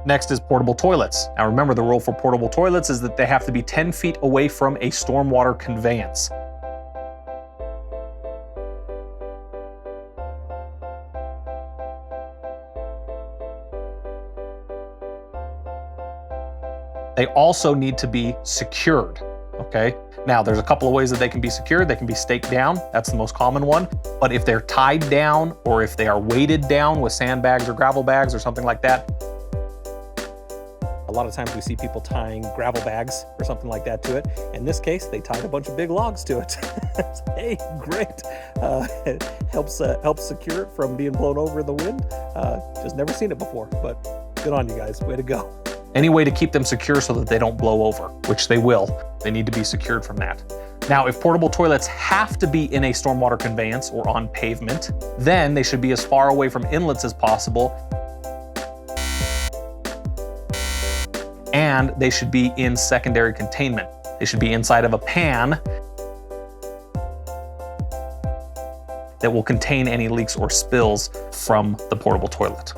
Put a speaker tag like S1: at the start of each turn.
S1: Next is portable toilets. Now remember, the rule for portable toilets is that they have to be 10 feet away from a stormwater conveyance. They also need to be secured, okay? Now, there's a couple of ways that they can be secured. They can be staked down, that's the most common one. But if they're tied down, or if they are weighted down with sandbags or gravel bags or something like that, a lot of times we see people tying gravel bags or something like that to it. In this case, they tied a bunch of big logs to it. Hey, great. It helps secure it from being blown over in the wind. Just never seen it before, but good on you guys, way to go. Any way to keep them secure so that they don't blow over, which they will. They need to be secured from that. Now, if portable toilets have to be in a stormwater conveyance or on pavement, then they should be as far away from inlets as possible, and they should be in secondary containment. They should be inside of a pan that will contain any leaks or spills from the portable toilet.